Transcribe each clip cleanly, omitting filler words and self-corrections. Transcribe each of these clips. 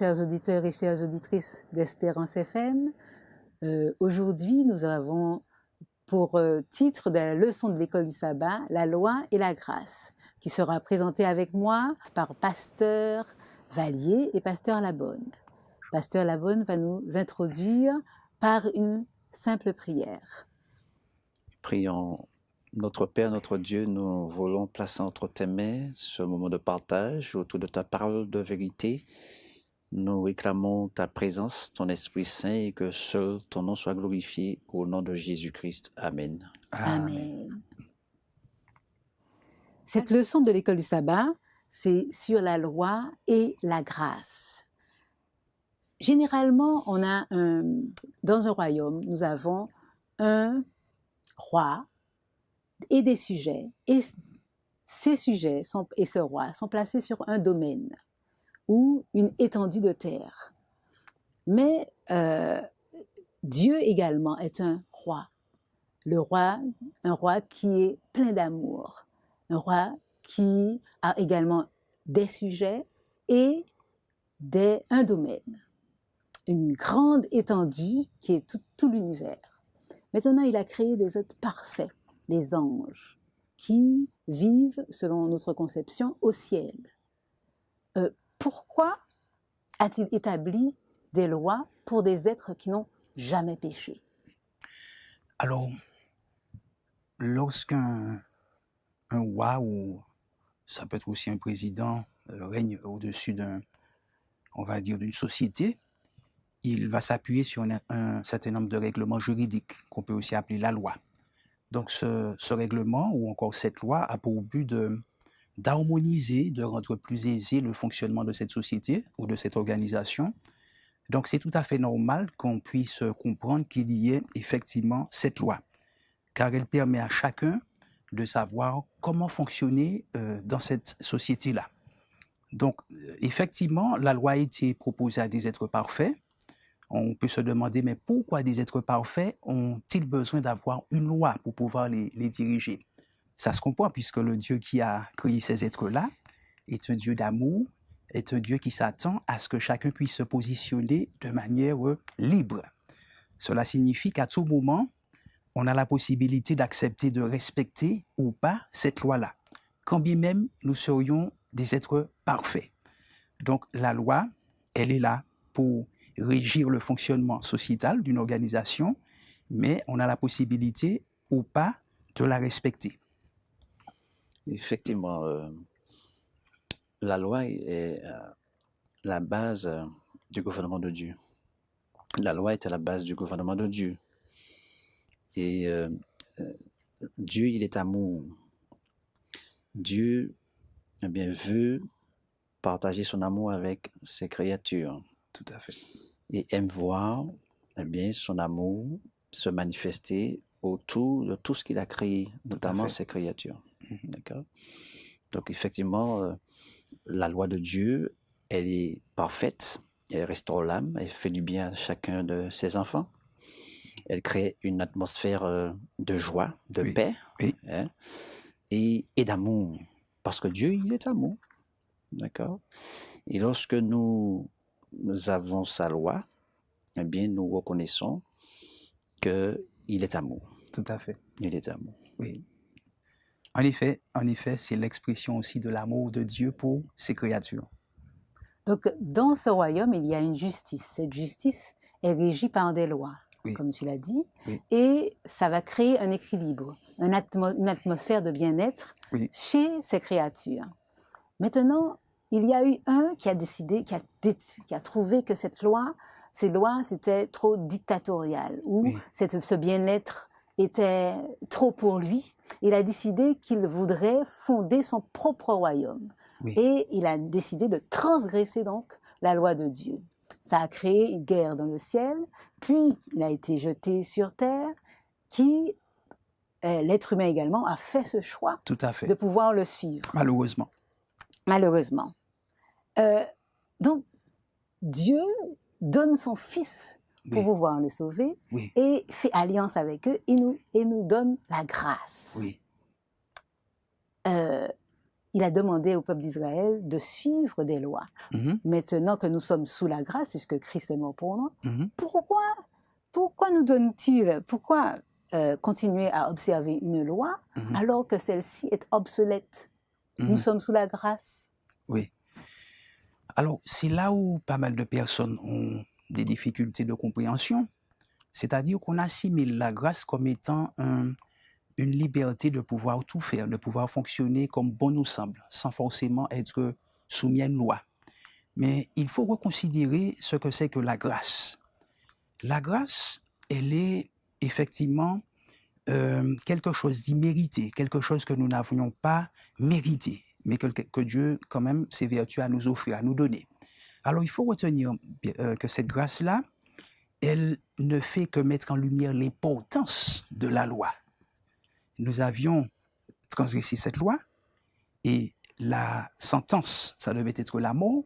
chers auditeurs et chères auditrices d'Espérance FM. Aujourd'hui, nous avons pour titre de la leçon de l'école du sabbat, la loi et la grâce, qui sera présentée avec moi par Pasteur Vallier et Pasteur Labonne. Pasteur Labonne va nous introduire par une simple prière. Prions. Notre Père, notre Dieu, nous voulons placer entre tes mains ce moment de partage autour de ta parole de vérité. Nous réclamons ta présence, ton Esprit Saint, et que seul ton nom soit glorifié au nom de Jésus-Christ. Amen. Amen. Cette leçon de l'école du sabbat, c'est sur la loi et la grâce. Généralement, dans un royaume, nous avons un roi et des sujets, et ces sujets et ce roi sont placés sur un domaine ou une étendue de terre. Mais Dieu également est un roi, un roi qui est plein d'amour, un roi qui a également des sujets et un domaine, une grande étendue qui est tout l'univers. Maintenant, il a créé des êtres parfaits, les anges, qui vivent, selon notre conception, au ciel. Pourquoi a-t-il établi des lois pour des êtres qui n'ont jamais péché? Alors, lorsqu'un roi, ou ça peut être aussi un président, règne au-dessus on va dire, d'une société, il va s'appuyer sur un certain nombre de règlements juridiques qu'on peut aussi appeler la loi. Donc ce règlement ou encore cette loi a pour but d'harmoniser, de rendre plus aisé le fonctionnement de cette société ou de cette organisation. Donc c'est tout à fait normal qu'on puisse comprendre qu'il y ait effectivement cette loi, car elle permet à chacun de savoir comment fonctionner dans cette société-là. Donc effectivement, la loi a été proposée à des êtres parfaits. On peut se demander, mais pourquoi des êtres parfaits ont-ils besoin d'avoir une loi pour pouvoir les diriger? Ça se comprend, puisque le Dieu qui a créé ces êtres-là est un Dieu d'amour, est un Dieu qui s'attend à ce que chacun puisse se positionner de manière libre. Cela signifie qu'à tout moment, on a la possibilité d'accepter de respecter ou pas cette loi-là, quand bien même nous serions des êtres parfaits. Donc la loi, elle est là pour régir le fonctionnement sociétal d'une organisation, mais on a la possibilité ou pas de la respecter. Effectivement, la loi est la base du gouvernement de Dieu. La loi est à la base du gouvernement de Dieu. Et Dieu, il est amour. Dieu, eh bien, veut partager son amour avec ses créatures. Tout à fait. Et aime voir, eh bien, son amour se manifester autour de tout ce qu'il a créé, notamment ses créatures. D'accord? Donc, effectivement, la loi de Dieu, elle est parfaite, elle restaure l'âme, elle fait du bien à chacun de ses enfants. Elle crée une atmosphère de joie, de paix, hein, et d'amour. Parce que Dieu, il est amour. D'accord? Et lorsque nous avons sa loi, eh bien, nous reconnaissons qu'il est amour. Tout à fait. Il est amour. Oui. En effet, c'est l'expression aussi de l'amour de Dieu pour ses créatures. Donc, dans ce royaume, il y a une justice. Cette justice est régie par des lois, comme tu l'as dit, et ça va créer un équilibre, une atmosphère de bien-être chez ces créatures. Maintenant, il y a eu un qui a décidé, qui a trouvé que ces lois, c'était trop dictatorial, ou ce bien-être était trop pour lui. Il a décidé qu'il voudrait fonder son propre royaume. Et il a décidé de transgresser donc la loi de Dieu. Ça a créé une guerre dans le ciel, puis il a été jeté sur terre, l'être humain également a fait ce choix de pouvoir le suivre. Malheureusement. Donc, Dieu donne son Fils pour pouvoir les sauver et fait alliance avec eux et nous donne la grâce. il a demandé au peuple d'Israël de suivre des lois. Mhm. Maintenant que nous sommes sous la grâce, puisque Christ est mort pour nous, Mhm. pourquoi nous donne-t-il, pourquoi continuer à observer une loi Mhm. alors que celle-ci est obsolète? Nous Mhm. sommes sous la grâce. Oui. Alors, c'est là où pas mal de personnes ont des difficultés de compréhension. C'est-à-dire qu'on assimile la grâce comme étant une liberté de pouvoir tout faire, de pouvoir fonctionner comme bon nous semble, sans forcément être soumis à une loi. Mais il faut reconsidérer ce que c'est que la grâce. La grâce, elle est effectivement quelque chose d'immérité, quelque chose que nous n'avions pas mérité, mais que Dieu, quand même, s'évertue à nous offrir, à nous donner. Alors, il faut retenir que cette grâce-là, elle ne fait que mettre en lumière l'importance de la loi. Nous avions transgressé cette loi et la sentence, ça devait être la mort,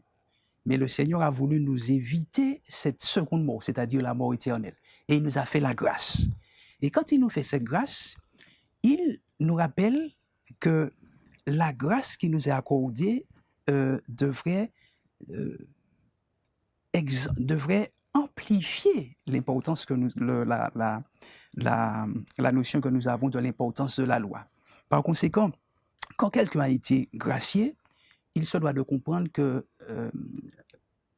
mais le Seigneur a voulu nous éviter cette seconde mort, c'est-à-dire la mort éternelle. Et il nous a fait la grâce. Et quand il nous fait cette grâce, il nous rappelle que la grâce qui nous est accordée devrait amplifier l'importance que nous, la notion que nous avons de l'importance de la loi. Par conséquent, quand quelqu'un a été gracié, il se doit de comprendre que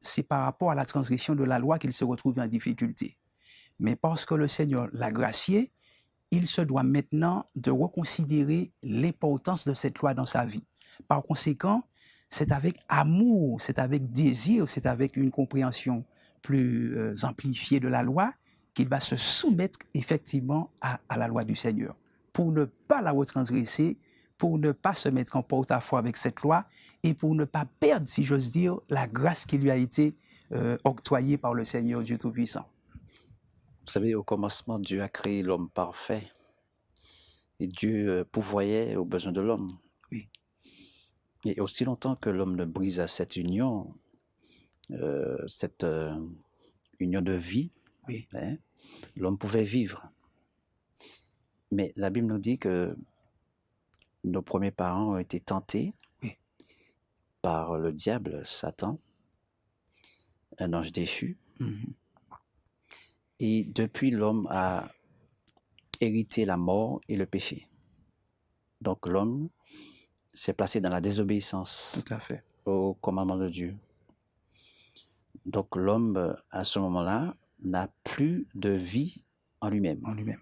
c'est par rapport à la transgression de la loi qu'il se retrouve en difficulté. Mais parce que le Seigneur l'a gracié, il se doit maintenant de reconsidérer l'importance de cette loi dans sa vie. Par conséquent, c'est avec amour, c'est avec désir, c'est avec une compréhension plus amplifiée de la loi qu'il va se soumettre effectivement à la loi du Seigneur, pour ne pas la retransgresser, pour ne pas se mettre en porte-à-faux avec cette loi et pour ne pas perdre, si j'ose dire, la grâce qui lui a été octroyée par le Seigneur Dieu Tout-Puissant. Vous savez, au commencement, Dieu a créé l'homme parfait et Dieu pourvoyait aux besoins de l'homme. Oui. Et aussi longtemps que l'homme ne brisa cette union, cette union de vie, Oui. Hein, l'homme pouvait vivre. Mais la Bible nous dit que nos premiers parents ont été tentés Oui. par le diable, Satan, un ange déchu. Mm-hmm. Et depuis, l'homme a hérité la mort et le péché. Donc l'homme s'est placé dans la désobéissance Tout à fait. au commandement de Dieu. Donc l'homme, à ce moment-là, n'a plus de vie en lui-même. En lui-même.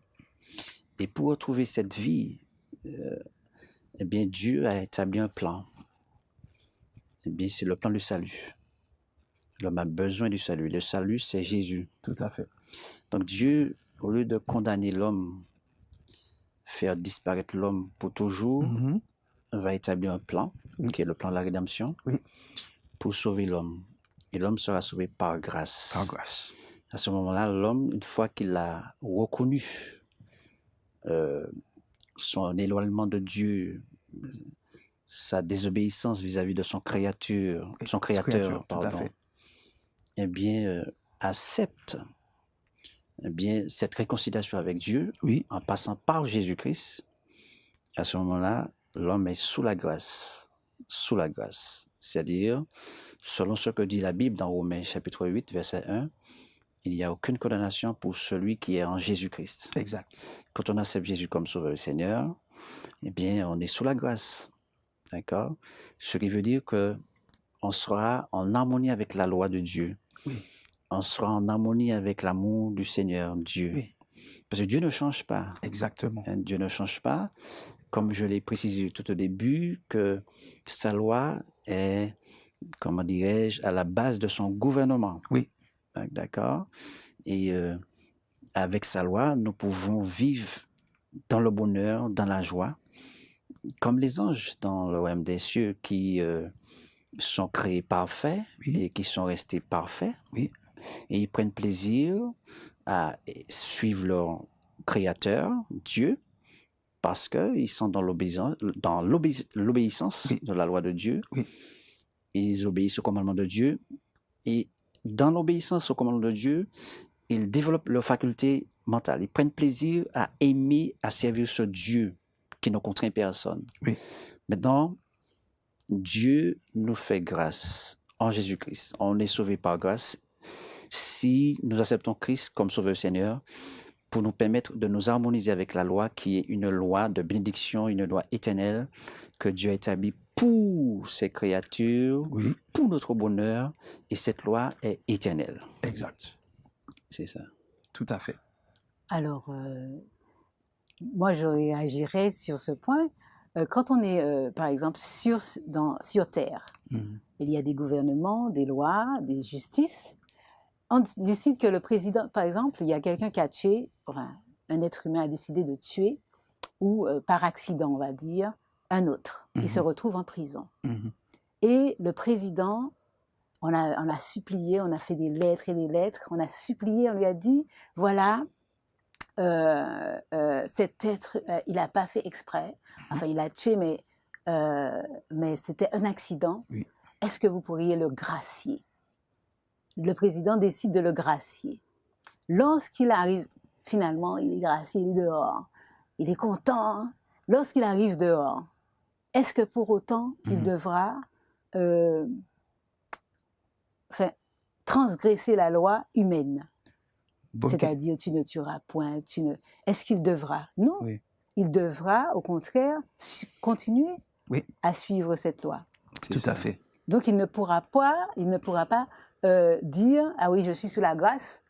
Et pour retrouver cette vie, eh bien, Dieu a établi un plan. Eh bien, c'est le plan du salut. L'homme a besoin du salut. Le salut, c'est Jésus. Tout à fait. Donc Dieu, au lieu de condamner l'homme, faire disparaître l'homme pour toujours, Mm-hmm. va établir un plan, Oui. qui est le plan de la rédemption, Oui. pour sauver l'homme. Et l'homme sera sauvé par grâce. Par grâce. À ce moment-là, l'homme, une fois qu'il a reconnu son éloignement de Dieu, sa désobéissance vis-à-vis de son créateur, Tout à fait. eh bien, accepte eh bien, cette réconciliation avec Dieu Oui. en passant par Jésus-Christ. À ce moment-là, l'homme est sous la grâce. Sous la grâce. C'est-à-dire, selon ce que dit la Bible dans Romains chapitre 8, verset 1, il n'y a aucune condamnation pour celui qui est en Jésus-Christ. Exact. Quand on accepte Jésus comme Sauveur et Seigneur, eh bien, on est sous la grâce. D'accord? Ce qui veut dire que on sera en harmonie avec la loi de Dieu. Oui. On sera en harmonie avec l'amour du Seigneur Dieu. Oui. Parce que Dieu ne change pas. Exactement. Hein, Dieu ne change pas. Comme je l'ai précisé tout au début, que sa loi est, comment dirais-je, à la base de son gouvernement. Oui. D'accord? Et avec sa loi, nous pouvons vivre dans le bonheur, dans la joie, comme les anges dans le royaume des cieux qui sont créés parfaits Oui. et qui sont restés parfaits. Oui. Et ils prennent plaisir à suivre leur Créateur, Dieu, parce qu'ils sont dans l'obéissance Oui. de la loi de Dieu. Oui. Ils obéissent au commandement de Dieu. Et dans l'obéissance au commandement de Dieu, ils développent leur faculté mentale. Ils prennent plaisir à aimer, à servir ce Dieu qui ne contraint personne. Oui. Maintenant, Dieu nous fait grâce en Jésus-Christ. On est sauvé par grâce si nous acceptons Christ comme Sauveur Seigneur pour nous permettre de nous harmoniser avec la loi qui est une loi de bénédiction, une loi éternelle que Dieu a établie pour ses créatures, Oui, pour notre bonheur, et cette loi est éternelle. exact. C'est ça. Tout à fait. Alors, moi, je réagirais sur ce point. Quand on est, par exemple, sur Terre, Mhm. il y a des gouvernements, des lois, des justices. On décide que le président, par exemple, il y a quelqu'un qui a tué, enfin, un être humain a décidé de tuer, ou par accident, on va dire, un autre. Il se retrouve en prison. Mhm. Et le président, on a supplié, on a fait des lettres et des lettres, on a supplié, on lui a dit, voilà, cet être, il n'a pas fait exprès, enfin il a tué, mais c'était un accident. Oui. Est-ce que vous pourriez le gracier? Le président décide de le gracier. Lorsqu'il arrive, finalement, il est gracié, il est dehors. Il est content. Lorsqu'il arrive dehors, est-ce que pour autant, il devra transgresser la loi humaine? Bonne C'est-à-dire, tu ne tueras point, Est-ce qu'il devra? Non. Oui. Il devra, au contraire, continuer Oui. à suivre cette loi. Tout à fait. Donc, il ne pourra pas dire, ah oui, je suis sous la grâce,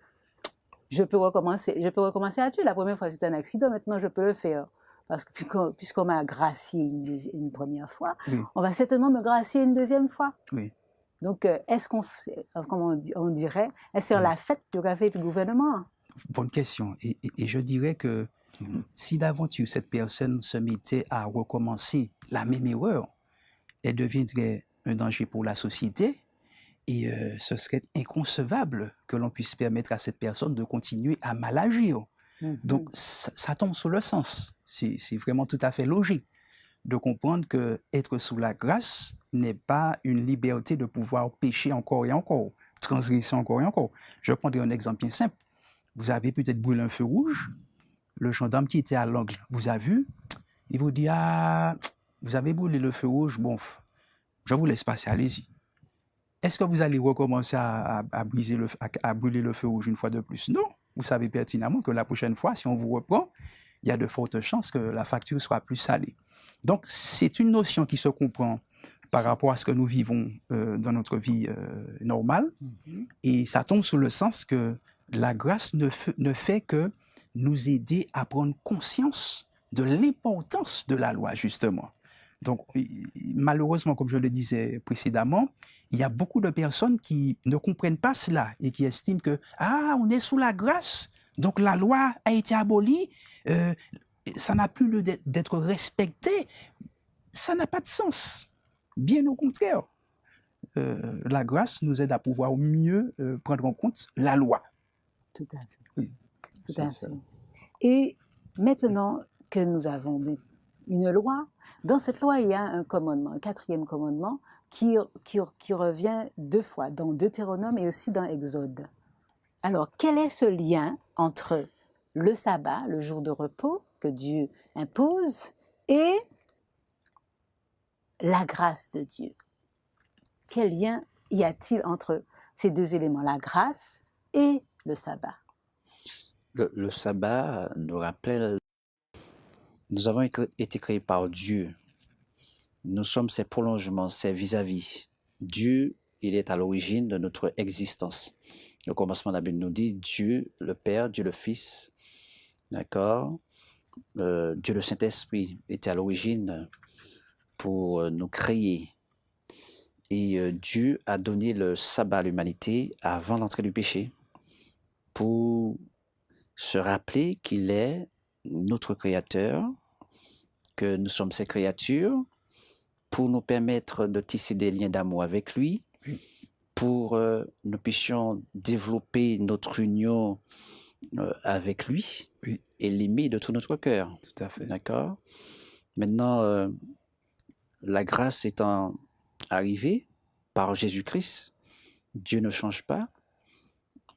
je peux recommencer à tuer. La première fois, c'était un accident, maintenant, je peux le faire. Parce que puisqu'on m'a gracié une première fois, Oui. on va certainement me gracier une deuxième fois. Oui. Donc, est-ce qu'on, comment on dirait, est-ce qu'on l'a fait le café du gouvernement? Bonne question. Et je dirais que si d'aventure cette personne se mettait à recommencer la même erreur, elle deviendrait un danger pour la société et ce serait inconcevable que l'on puisse permettre à cette personne de continuer à mal agir. Donc, ça tombe sous le sens. C'est vraiment tout à fait logique de comprendre que être sous la grâce n'est pas une liberté de pouvoir pécher encore et encore, transgresser encore et encore. Je prendrai un exemple bien simple. Vous avez peut-être brûlé un feu rouge, le gendarme qui était à l'angle vous a vu, il vous dit « Ah, vous avez brûlé le feu rouge, bon, je vous laisse passer, allez-y. » Est-ce que vous allez recommencer à brûler le feu rouge une fois de plus? Non. Vous savez pertinemment que la prochaine fois, si on vous reprend, il y a de fortes chances que la facture soit plus salée. Donc, c'est une notion qui se comprend par rapport à ce que nous vivons dans notre vie normale. Et ça tombe sous le sens que la grâce ne fait que nous aider à prendre conscience de l'importance de la loi, justement. Donc, malheureusement, comme je le disais précédemment, il y a beaucoup de personnes qui ne comprennent pas cela et qui estiment que « Ah, on est sous la grâce, donc la loi a été abolie, ça n'a plus lieu d'être respecté. » Ça n'a pas de sens. Bien au contraire. La grâce nous aide à pouvoir mieux prendre en compte la loi. Tout à fait. Oui. Tout à fait. Et maintenant que nous avons une loi, dans cette loi, il y a un commandement, un 4e commandement qui revient 2 fois, dans Deutéronome et aussi dans Exode. Alors, quel est ce lien entre le sabbat, le jour de repos que Dieu impose, et la grâce de Dieu? Quel lien y a-t-il entre ces 2 éléments, la grâce et le sabbat? Le sabbat nous rappelle, nous avons été créés par Dieu. Nous sommes ses prolongements, ses vis-à-vis. Dieu, il est à l'origine de notre existence. Au commencement, la Bible nous dit Dieu le Père, Dieu le Fils, d'accord? Dieu le Saint-Esprit était à l'origine pour nous créer. Et Dieu a donné le sabbat à l'humanité avant l'entrée du péché pour se rappeler qu'il est notre Créateur, que nous sommes ses créatures, pour nous permettre de tisser des liens d'amour avec lui, pour nous puissions développer notre union avec lui et l'aimer de tout notre cœur. Tout à fait. D'accord? Maintenant, la grâce étant arrivée par Jésus-Christ, Dieu ne change pas.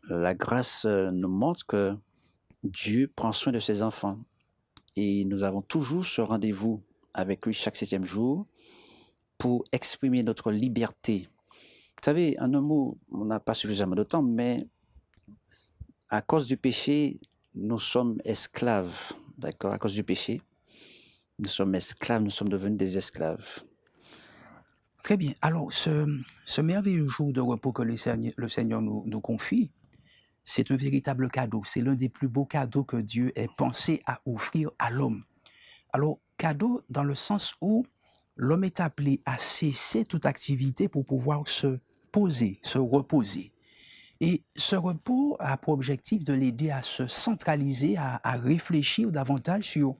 La grâce nous montre que Dieu prend soin de ses enfants. Et nous avons toujours ce rendez-vous avec lui chaque 7e jour pour exprimer notre liberté. Vous savez, en un mot, on n'a pas suffisamment de temps, mais à cause du péché, nous sommes esclaves, d'accord? À cause du péché, nous sommes esclaves, nous sommes devenus des esclaves. Très bien. Alors, ce merveilleux jour de repos que le Seigneur nous confie, c'est un véritable cadeau. C'est l'un des plus beaux cadeaux que Dieu ait pensé à offrir à l'homme. Alors, cadeau dans le sens où l'homme est appelé à cesser toute activité pour pouvoir se poser, se reposer. Et ce repos a pour objectif de l'aider à se centraliser, à réfléchir davantage sur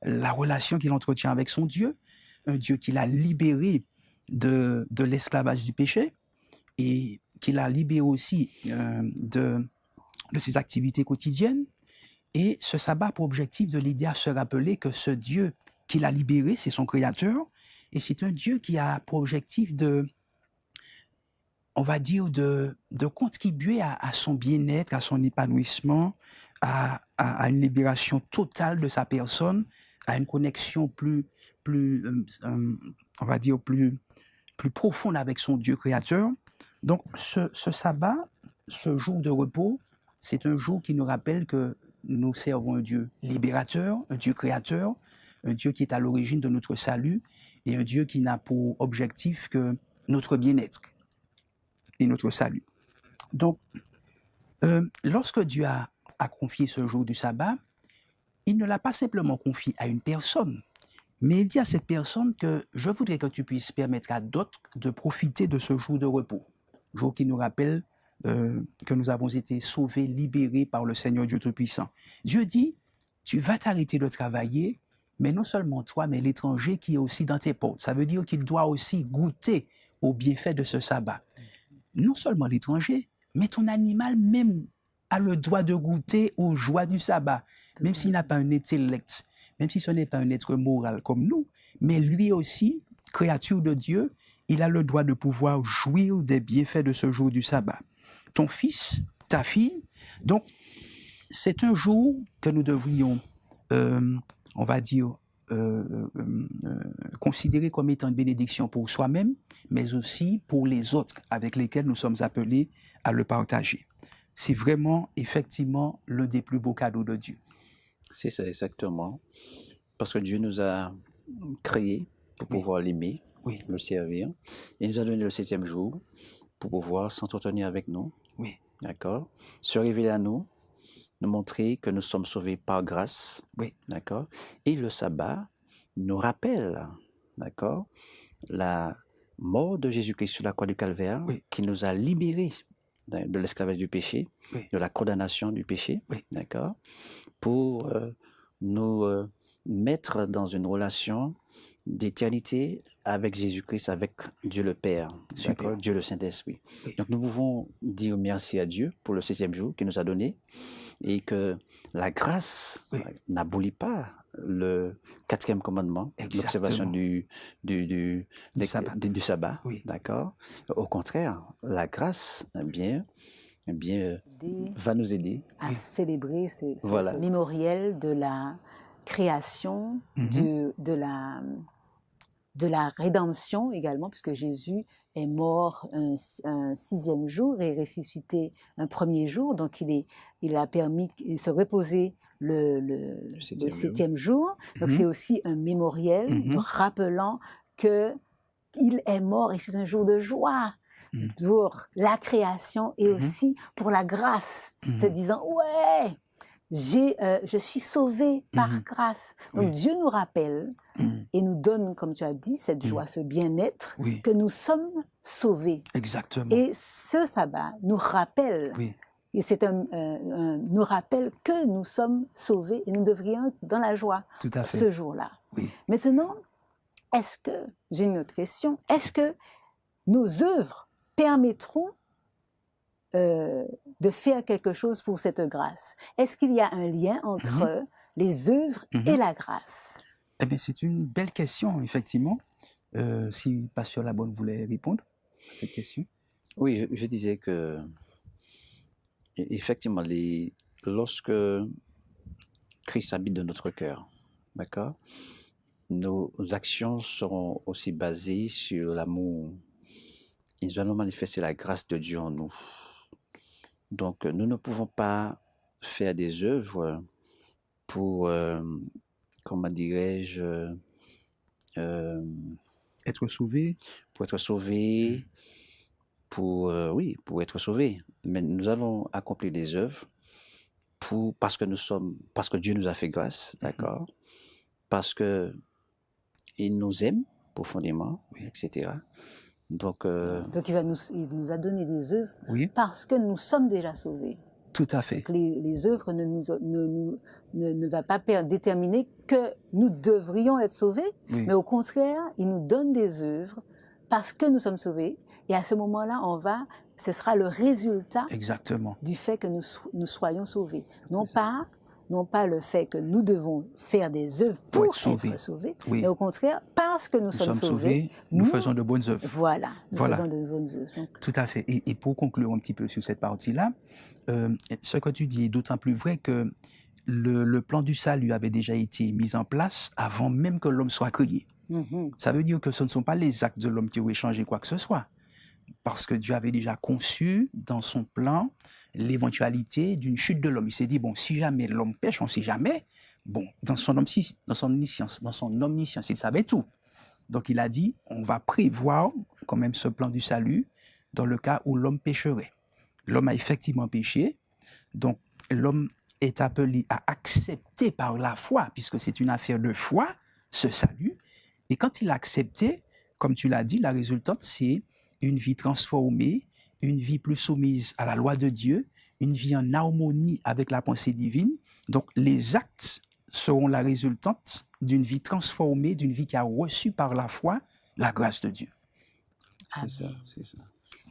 la relation qu'il entretient avec son Dieu, un Dieu qu'il a libéré de l'esclavage du péché et qu'il a libéré aussi de ses activités quotidiennes. Et ce sabbat a pour objectif de l'aider à se rappeler que ce Dieu qu'il a libéré, c'est son Créateur, et c'est un Dieu qui a pour objectif on va dire, de contribuer à son bien-être, à son épanouissement, à une libération totale de sa personne, à une connexion on va dire, plus profonde avec son Dieu créateur. Donc, ce sabbat, ce jour de repos, c'est un jour qui nous rappelle que nous servons un Dieu libérateur, un Dieu créateur, un Dieu qui est à l'origine de notre salut et un Dieu qui n'a pour objectif que notre bien-être et notre salut. Donc, lorsque Dieu a confié ce jour du sabbat, il ne l'a pas simplement confié à une personne, mais il dit à cette personne que je voudrais que tu puisses permettre à d'autres de profiter de ce jour de repos, jour qui nous rappelle que nous avons été sauvés, libérés par le Seigneur Dieu Tout-Puissant. Dieu dit, tu vas t'arrêter de travailler, mais non seulement toi, mais l'étranger qui est aussi dans tes portes. Ça veut dire qu'il doit aussi goûter aux bienfaits de ce sabbat. Non seulement l'étranger, mais ton animal même a le droit de goûter aux joies du sabbat, même s'il n'a pas un intellect, même si ce n'est pas un être moral comme nous, mais lui aussi, créature de Dieu, il a le droit de pouvoir jouir des bienfaits de ce jour du sabbat. Ton fils, ta fille, donc c'est un jour que nous devrions, on va dire, considérer comme étant une bénédiction pour soi-même, mais aussi pour les autres avec lesquels nous sommes appelés à le partager. C'est vraiment, effectivement, l'un des plus beaux cadeaux de Dieu. C'est ça, exactement. Parce que Dieu nous a créés pour pouvoir l'aimer, le servir. Il nous a donné le 7e jour pour pouvoir s'entretenir avec nous. Oui. D'accord? Se révéler à nous, nous montrer que nous sommes sauvés par grâce. Oui. D'accord? Et le sabbat nous rappelle, d'accord, la mort de Jésus-Christ sur la croix du Calvaire, qui nous a libérés de l'esclavage du péché, de la condamnation du péché, d'accord, pour nous mettre dans une relation d'éternité avec Jésus-Christ, avec Dieu le Père, d'accord, Dieu le Saint-Esprit. Donc nous pouvons dire merci à Dieu pour le 7e jour qu'il nous a donné et que la grâce n'abolit pas le 4e commandement, l'observation du sabbat, d'accord. Au contraire, la grâce, va nous aider à célébrer ce mémoriel de la création, de la rédemption également, puisque Jésus est mort un 6e jour et ressuscité un 1er jour, donc il a permis de se reposer le 7e jour. Donc c'est aussi un mémoriel rappelant qu'il est mort et c'est un jour de joie pour la création et aussi pour la grâce, se disant ouais, je suis sauvé par grâce. Donc Dieu nous rappelle et nous donne, comme tu as dit, cette joie, ce bien-être, que nous sommes sauvés. Exactement. Et ce sabbat nous rappelle, et c'est nous rappelle que nous sommes sauvés et nous devrions être dans la joie ce jour-là. Maintenant, j'ai une autre question, est-ce que nos œuvres permettront de faire quelque chose pour cette grâce? Est-ce qu'il y a un lien entre les œuvres et la grâce? Eh bien, c'est une belle question, effectivement. Si Pasteur Labonne voulait répondre à cette question. Oui, je disais que, effectivement, lorsque Christ habite dans notre cœur, d'accord, nos actions seront aussi basées sur l'amour. Et nous allons manifester la grâce de Dieu en nous. Donc, nous ne pouvons pas faire des œuvres pour, comment dirais-je, Être sauvé, pour être sauvés, oui, pour être sauvés. Mais nous allons accomplir des œuvres parce que Dieu nous a fait grâce, d'accord? Parce que il nous aime profondément, Oui. etc. Donc, Donc il nous a donné des œuvres oui, parce que nous sommes déjà sauvés. tout à fait. Donc les œuvres ne va pas déterminer que nous devrions être sauvés, Oui. mais au contraire, il nous donne des œuvres parce que nous sommes sauvés. Et à ce moment-là, ce sera le résultat Exactement. du fait que nous soyons sauvés. Non pas le fait que nous devons faire des œuvres pour être sauvés, Oui. mais au contraire, parce que nous sommes sauvés, nous faisons de bonnes œuvres. Voilà, nous Voilà. faisons de bonnes œuvres. Donc, Tout à fait. Et pour conclure un petit peu sur cette partie-là, ce que tu dis est d'autant plus vrai que le plan du salut avait déjà été mis en place avant même que l'homme soit créé. Ça veut dire que ce ne sont pas les actes de l'homme qui auraient changé quoi que ce soit. Parce que Dieu avait déjà conçu dans son plan l'éventualité d'une chute de l'homme. Il s'est dit, bon, si jamais l'homme pêche, on ne sait jamais. Bon, dans son omniscience, il savait tout. Donc il a dit, on va prévoir quand même ce plan du salut dans le cas où l'homme pécherait. L'homme a effectivement péché, donc l'homme est appelé à accepter par la foi, puisque c'est une affaire de foi, ce salut. Et quand il a accepté, comme tu l'as dit, la résultante, c'est une vie transformée, une vie plus soumise à la loi de Dieu, une vie en harmonie avec la pensée divine. Donc les actes seront la résultante d'une vie transformée, d'une vie qui a reçu par la foi la grâce de Dieu. c'est ça, c'est ça.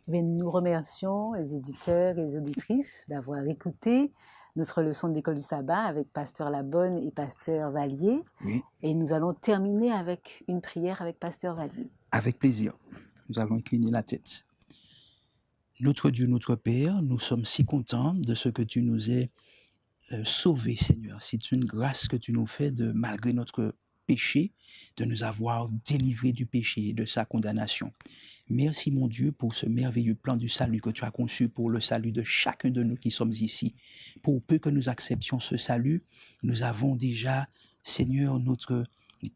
mais nous remercions les auditeurs et les auditrices d'avoir écouté notre leçon de l'école du sabbat avec Pasteur Labonne et Pasteur Vallier. Oui. Et nous allons terminer avec une prière avec Pasteur Vallier. Avec plaisir. Nous allons incliner la tête. Notre Dieu, notre Père, nous sommes si contents de ce que tu nous aies sauvés, Seigneur. C'est une grâce que tu nous fais malgré notre péché, de nous avoir délivrés du péché et de sa condamnation. Merci, mon Dieu, pour ce merveilleux plan du salut que tu as conçu pour le salut de chacun de nous qui sommes ici. Pour peu que nous acceptions ce salut, nous avons déjà, Seigneur, notre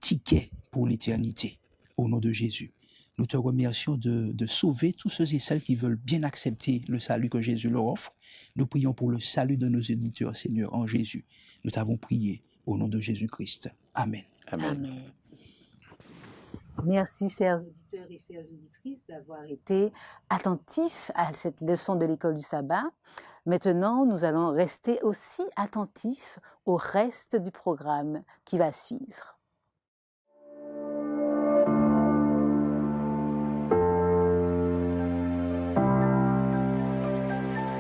ticket pour l'éternité. Au nom de Jésus. Nous te remercions de sauver tous ceux et celles qui veulent bien accepter le salut que Jésus leur offre. Nous prions pour le salut de nos éditeurs, Seigneur, en Jésus. Nous t'avons prié au nom de Jésus-Christ. Amen. Amen. Amen. Merci, chers auditeurs et chères auditrices, d'avoir été attentifs à cette leçon de l'école du sabbat. Maintenant, nous allons rester aussi attentifs au reste du programme qui va suivre.